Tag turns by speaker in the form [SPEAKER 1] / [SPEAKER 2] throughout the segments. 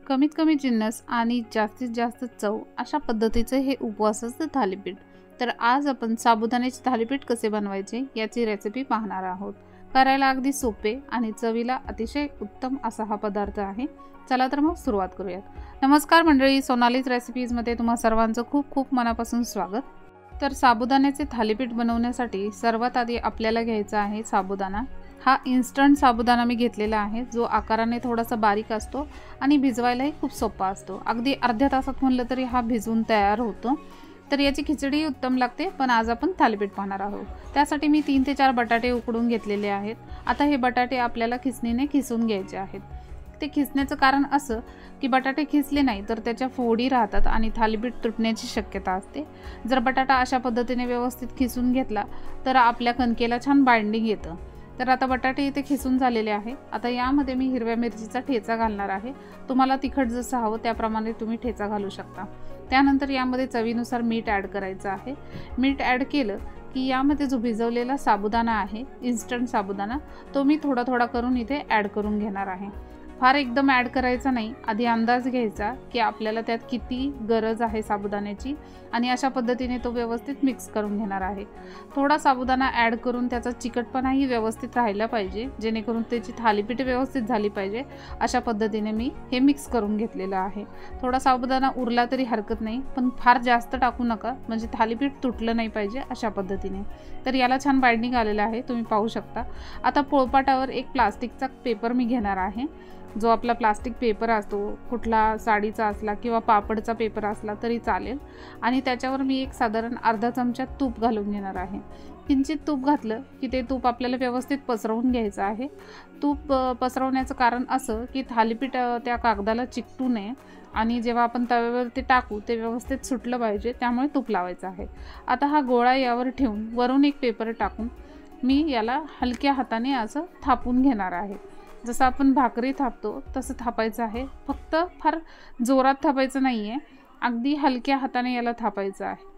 [SPEAKER 1] कमीत कमी जिन्नस आणि जास्तीत जास्त चव अशा पद्धतीचे हे उपवासाचे थालीपीठ। तर आज आपण साबुदाण्याचे थालीपीठ कसे बनवायचे याची रेसिपी पाहणार आहोत। करायला अगदी सोपे आणि चवीला अतिशय उत्तम असा हा पदार्थ आहे। चला तर मग सुरुवात करूयात। नमस्कार मंडळी, सोनालीज रेसिपीज मध्ये तुम्हा सर्वांचं खूप खूप मनापासून स्वागत। तर साबुदाण्याचे थालीपीठ बनवण्यासाठी सर्वात आधी आपल्याला घ्यायचा आहे साबुदाणा। हा इन्स्टंट साबुदाणा मी घेतलेला आहे, जो आकाराने थोडासा बारीक असतो आणि भिजवायलाही खूप सोपा असतो। अगदी अर्ध्या तासात म्हणलं तरी हा भिजून तयार होतो। तर याची खिचडी उत्तम लागते, पण आज आपण थालीपीठ पाहणार आहोत। त्यासाठी मी 3 ते 4 बटाटे उकडून घेतलेले आहेत। आता हे बटाटे आपल्याला खिसणीने खिसून घ्यायचे आहेत। ते खिसण्याचं कारण असं की बटाटे खिसले नाही तर त्याच्या फोडी राहतात आणि थालीपीठ तुटण्याची शक्यता असते। जर बटाटा अशा पद्धतीने व्यवस्थित खिसून घेतला तर आपल्या कणकेला छान बाइंडिंग येतं। तर आता बटाटे इथे खिसून झालेले आहे। आता यामध्ये मी हिरव्या मिरचीचा ठेचा घालणार आहे। तुम्हाला तिखट जसं हवं त्याप्रमाणे तुम्ही ठेचा घालू शकता। त्यानंतर यामध्ये चवीनुसार मीठ ॲड करायचं आहे। मीठ ॲड केलं की यामध्ये जो भिजवलेला साबुदाणा आहे, इन्स्टंट साबुदाणा, तो मी थोडा थोडा करून इथे ॲड करून घेणार आहे। फार एकदम ॲड करायचा नाही, आधी अंदाज घ्यायचा की आपल्याला त्यात किती गरज आहे साबुदाण्याची आणि अशा पद्धतीने तो व्यवस्थित मिक्स करून घेणार आहे। थोडा साबुदाणा ॲड करून त्याचा चिकटपणाही व्यवस्थित राहिला पाहिजे, जेणेकरून त्याची थालीपीठ व्यवस्थित झाली पाहिजे। अशा पद्धतीने मी हे मिक्स करून घेतलेलं आहे। थोडा साबुदाणा उरला तरी हरकत नाही, पण फार जास्त टाकू नका, म्हणजे थालीपीठ तुटलं नाही पाहिजे अशा पद्धतीने। तर याला छान बाइंडिंग आलेलं आहे, तुम्ही पाहू शकता। आता पोळपाटावर एक प्लास्टिकचा पेपर मी घेणार आहे। जो आपला प्लास्टिक पेपर असतो, कुठला साडीचा असला किंवा पापडचा पेपर असला तरी चालेल, आणि त्याच्यावर मी एक साधारण अर्धा चमचा तूप घालून घेणार आहे। किंचित तूप घातलं की ते तूप आपल्याला व्यवस्थित पसरवून घ्यायचं आहे। तूप पसरवण्याचं कारण असं की थालीपीठ त्या कागदाला चिकटू नये आणि जेव्हा आपण तव्यावरती टाकू ते व्यवस्थित सुटलं पाहिजे, त्यामुळे तूप लावायचं आहे। आता हा गोळा यावर ठेवून वरून एक पेपर टाकून मी याला हलक्या हाताने असं थापून घेणार आहे। जसं आपण भाकरी थापतो तसं थापायचं आहे, फक्त फार जोरात थापायचं नाही आहे, अगदी हलक्या हाताने याला थापायचं आहे।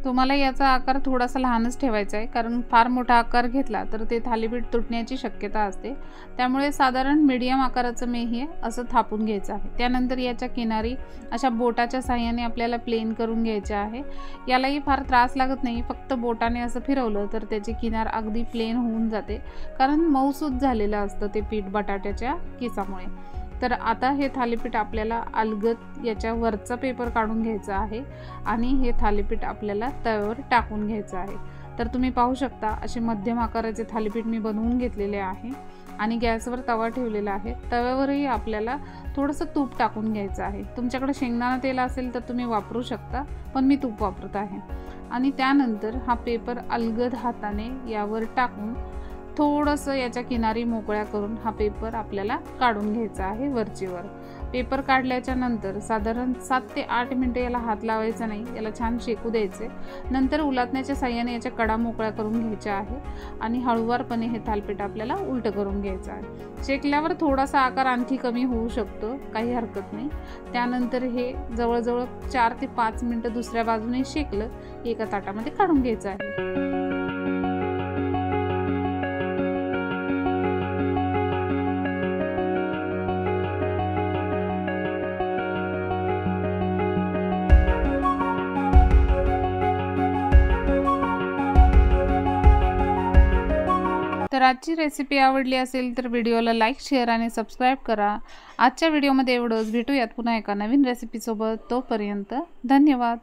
[SPEAKER 1] तुम्हाला याचा आकार थोडासा लहानच ठेवायचा आहे, कारण फार मोठा आकार घेतला तर ते थालीपीठ तुटण्याची शक्यता असते। त्यामुळे साधारण मीडियम आकाराचं मी हे असं थापून घ्यायचं आहे। त्यानंतर याच्या किनारी अशा बोटाच्या साहाय्याने आपल्याला प्लेन करून घ्यायचे आहे। यालाही फार त्रास लागत नाही, फक्त बोटाने असं फिरवलं तर त्याची किनार अगदी प्लेन होऊन जाते, कारण मऊसूत झालेलं असतं ते पीठ बटाट्याच्या किसामुळे। तर आता हे थालीपीठ आपल्याला अलगद याच्या वरचा पेपर काढून घ्यायचा आहे आणि हे थालीपीठ आपल्याला तव्यावर टाकून घ्यायचं आहे। तर तुम्ही पाहू शकता असे मध्यम आकाराचे थालीपीठ मी बनवून घेतलेले आहे आणि गॅसवर तवा ठेवलेला आहे। तव्यावरही आपल्याला थोडंसं तूप टाकून घ्यायचं आहे। तुमच्याकडे शेंगदाणा तेल असेल तर तुम्ही वापरू शकता, पण मी तूप वापरत आहे। आणि त्यानंतर हा पेपर अलगद हाताने यावर टाकून थोडंसं याच्या किनारी मोकळ्या करून हा पेपर आपल्याला काढून घ्यायचा आहे वरचेवर। पेपर काढल्याच्या नंतर साधारण 7 ते 8 मिनिटं याला हात लावायचा नाही, याला छान शेकू द्यायचे। नंतर उलटण्याच्या साहाय्याने याच्या कडा मोकळ्या करून घ्यायच्या आहे आणि हळूवारपणे हे थालीपीठ आपल्याला उलटं करून घ्यायचं आहे। शेकल्यावर थोडासा आकार आणखी कमी होऊ शकतो, काही हरकत नाही। त्यानंतर हे जवळजवळ 4 ते 5 मिनिटं दुसऱ्या बाजूने शेकलं एका ताटामध्ये काढून घ्यायचं आहे। तर आजची रेसिपी आवडली असेल तर व्हिडिओला लाईक, शेअर आणि सबस्क्राईब करा। आजच्या व्हिडिओमध्ये एवढंच, भेटूयात पुन्हा एका नवीन रेसिपीसोबत। तोपर्यंत धन्यवाद।